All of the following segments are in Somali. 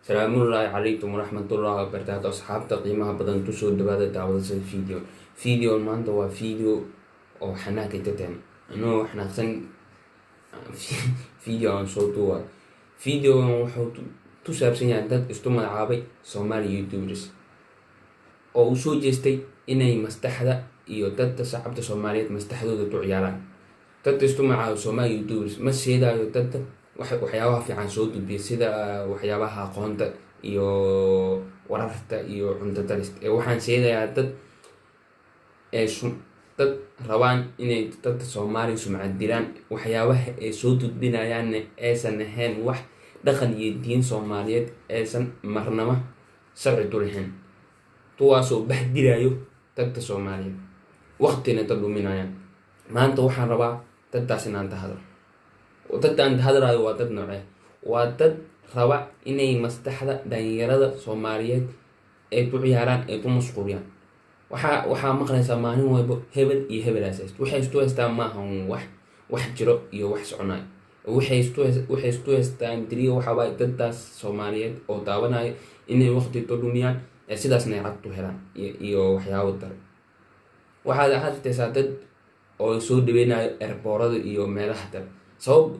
salaamullaahi calaykum waraxmatullaahi wabarakaatu. asxaabta qiimaha badan kusoo dhawaada daawadasa video maanta waa video oo xanaaqi tateen inuu xanaaqsan video aan soo duuba. Videogan wuxuu ku saabsan yahay dad isu magacaabay Somali YouTubers oo u soo jeestay inay maskaxda iyo dadka shacabka Soomaaliyeed maskaxdooda ku ciyaaraan. Dad isu magacaabay Somali YouTubers ma sheegayo dadka waxyaabaha fiican soo duubiya sida waxyaabaha aqoonta iyo wararta iyo cunto tarista waxaan sheegayaa dad rabaan inay dadka Soomaali sumcad dilaan. waxyaabaha ay soo gudbinayaan aysan ahayn wax dhaqan iyo diin Soomaaliyeed aysan marnaba sharci u lahayn, kuwaasoo bahdilayo dadka Soomaaliyeed waqtina ka dhuminayaan. maanta waxaan rabaa dadkaas inaan tahadlo. dadka aan hadlayo waa dad noocee? waa dad raba inay maskaxda dhalinyarada Soomaaliyeed ay ku ciyaaraan, ay ku mashquuliyaan. waxaa maqlaysaa maalin walba hebel iyo hebel waxay isu haystaan maaha wax jiro iyo wax soconayo. waxay isu haystaan diriyo waxaabaa dadkaas Soomaaliyeed oo daawanayo inay waqti ka dhumiyaan sidaasna ay cagtu helaan iyo waxyaabo dare. waxaad arkaysaa dad oo soo dhaweynayo erboorada iyo meelaha dare.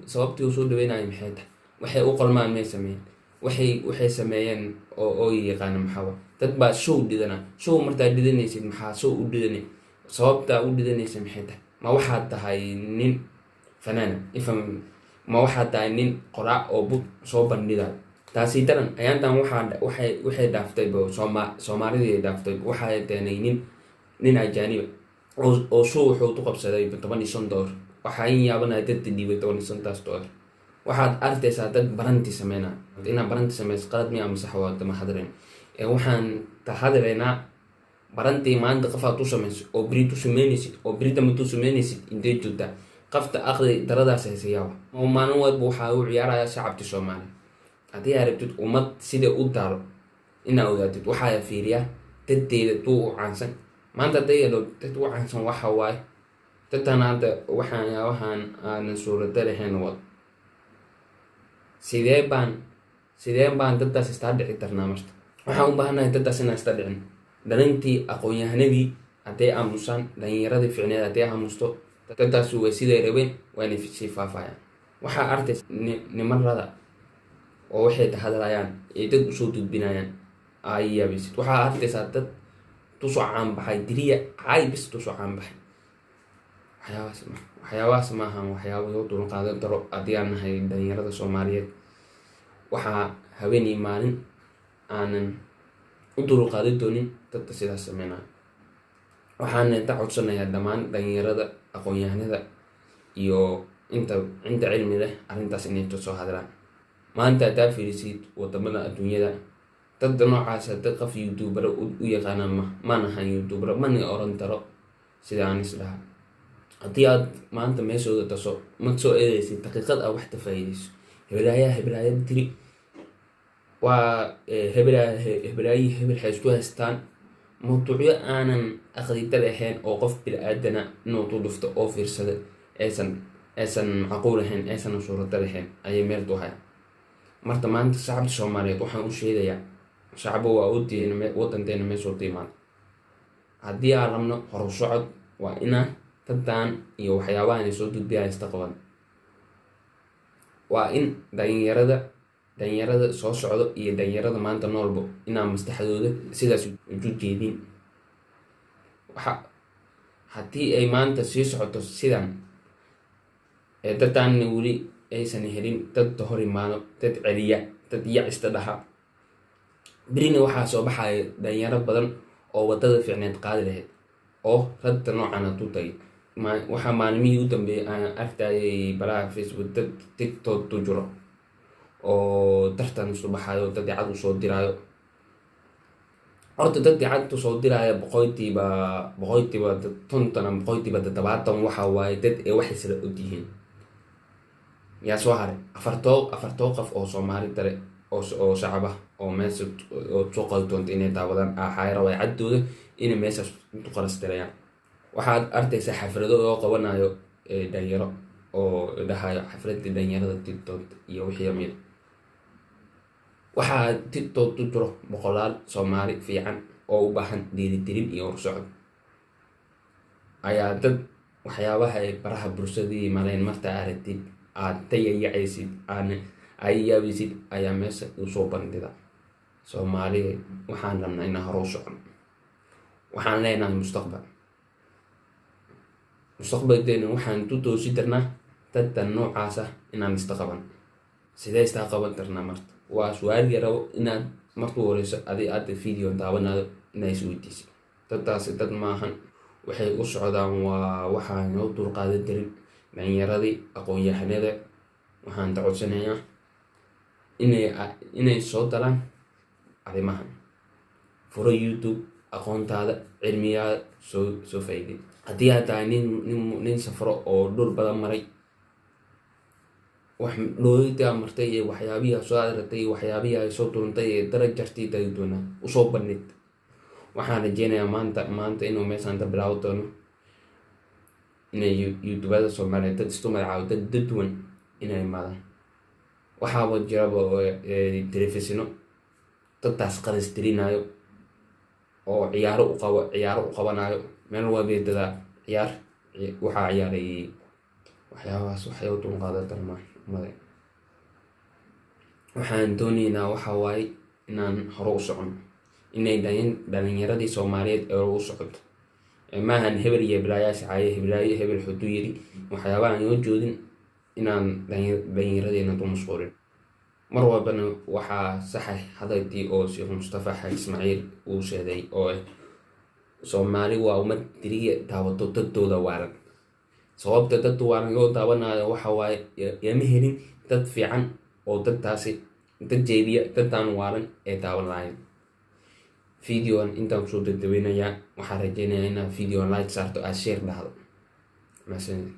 sababtii uu soo dhaweynayo maxay tahay? waxay u qalmaan may sameeyeen, waxay sameeyeen oo yaqaan maxaa. dad baa show dhidana. show markaa dhidanaysid maxaa show u dhidanay? sababtaa u dhidanaysa maxay tahay? ma waxaad tahay nin fanaana ma waxaad tahay nin qoraa oo bug soo bandhigayo? taasi daran ayaantan waxay dhaaftay Soomaalidii ay dhaaftay. waxay teenay nin ajaaniba oo show wuxuu ku qabsaday $15. waxaa in yaabanaya dadka dhiibay $15. waxaad arkaysaa dad baranti sameynaa. inaad baranti sameyso qalad miya masax waata ma hadleen. waxaan ka hadlaynaa barantii maanta qof aad u samayso oo beri tu sameynaysid oo beri dambe tu sameynaysid intee joogtaa. qofta aqli daradaas haysayaaba oo maalin walba waxaa u ciyaaraya shacabka Soomaaliya. haddii aad rabtid ummad sida u taalo inaad ogaatid waxaa fiiriyaa daddeeda tuu u caansan. maanta hadday yadho dad u caansan waxa waaye dadkan hadda waxaan aanan suurada lahayn wad. sidee baan daddaas istaa dhici karnaa marta? waxaan u baahanahay daddaas inaan ista dhicin. dhalintii aqoon-yahanadii hadday aamusaan, dhalinyaradii ficneed hadday aamusto, daddaas way siday rabeen waana sii faafayaan. waxaa arkaysa nimanrada oo waxay ka hadlayaan ee dad usoo gudbinayaan ay yaabaysid. waxaa arkaysaa dad tusoo caanbaxay diriya caybis tusoo caanbaxay. waxyaabahaas maahan waxyaaba loo dulqaadan karo haddii aan nahay dhalinyarada Soomaaliyeed. waxaa haweeney maalin aanan u dulqaadan doonin dadka sidaas sameynaya. waxaana ka codsanayaa dhammaan dhalinyarada aqoon-yahanada iyo inta cilmi leh arrintaas inay kasoo hadlaan. maanta haddaa fiirisid wadamada adduunyada dadda noocaasa dad qof YouTuber u yaqaanaan maanahan YouTuber mana oran karo sida aan isdhaha. haddii aad maanta meeshooda taso ma soo eedaysid daqiiqad aad wax ka faa'iidayso. hebelaaya diri waa hebelaayi hebel waxay isku haystaan mawduucyo aanan aqrida lahayn oo qof bili-aadana inuu tu dhufto oo fiirsada aysan macquul lahayn, aysan suurada lahayn ayay meel ku hayaan. marka maanta shacabka Soomaaliyeed waxaan u sheegayaa shacabo waa ogtihiin wadanteena meeshoo timaado. haddii aan rabno horu socod waa inaan daddan iyo waxyaabahan ay soo gudbiyaan ista qaban. waa in dhalinyarada soo socdo iyo dhalinyarada maanta noolbo inaan maskaxdooda sidaas uju jeedin. haddii ay maanta sii socoto sidan daddaanna weli aysan helin dad hor imaado, dad celiya, dad yacista dhaha, berina waxaa soo baxaya dhalinyaro badan oo wadada fiicneed qaadi lahayd oo radda noocana tu tagay. waxaa maalmihii u dambeeyay aan arkayay baraha Facebook dad TikTok tu jiro oo tartan isu baxayo, dad cad usoo diraayo. horta dad cad usoo diraayo boqolkiiba 50 ama boqolkiiba 70 waxa waaye dad ee wax isla ogyihiin. yaa soo haray afartoo qof oo Soomaali dare oo shacab ah oo meesha oo soo qaldoonta inay daawadaan xayra way caddooda inay meeshaas intu qalastirayaan. waxaad arkaysaa xaflado oo qabanayo dhalinyaro oo dhahayo xafladii dhalinyarada TikTok iyo wixii yamid. waxaa tiktok ku jiro boqolaal Soomaali fiican oo u baahan dhiirigelin iyo horsocod ayaa dad waxyaabaha ay baraha bulshadii maleen marta aragtid aad tayayacaysid ay yaabisid ayaa meesha usoo bandhida. Soomaali waxaan rabnaa inaan hore u socon, waxaan leenahay mustaqbalkeena waxaan ku toosi karnaa dadka noocaas ah inaan istaqaban. Sidee istaqaban karnaa marta? Waa su'aal rabo inaad markuu horeyso aad video daawanayo inay isweydiisid. Dadkaasi dad maahan, waxay u socdaan waa waxaan noo dulqaadan karin dhalinyaradii aqoon-yahanada. Waxaan codsanayaa inay soo galaan arrimahan. Furo YouTube, aqoontaada cilmiyaada soo faa'iiday. Haddii aad tahay nin safro oo dhul badan maray, wax dhoolita martay iyo waxyaabihi soo adartay iyo waxyaabihi ay soo tuuntay ee darajartii tagi doona usoo bandhig. Waxaan rajeynayaa maanta inuu meeshaan ka bilaaban doono inay YouTubada Soomaaliyeed dad isu magacaabo dad duwan inay imaadaan. waxaaba jiraba telefisino dadtaas qadastirinayo oo ciyaaro u qabanayo meel waabeedada ciyaar waxaa ciyaaray waxyaabahaas waxay u dulqaadan karmaan umade. Waxaan doonaynaa waxa waaye inaan hore u socono, inay dhalinyaradii Soomaaliyeed ee hore u socoto. Maahan hebel iyo bilaayaasha caaye hebel xudu yiri waxyaabahan yoo joodin inaan dhalinyaradeenna ku mashquulin. Mar walbana waxaa saxay hadalkii oo Sheekh Mustafa Xaaji Ismaaciil uu sheegay oo Soomaali waa ummad tiriya daawato dadooda waaran. Sababta dad waaran loo daawanayo waxa waaye yama helin dad fiican oo dadtaasi dad jeediya dadaan waaran ee daawan lahayn. Videoan intaan kusoo dadaweynayaa waxaan rajeynayaa inaad video like saarto aad share dhahdo. Mahadsanid.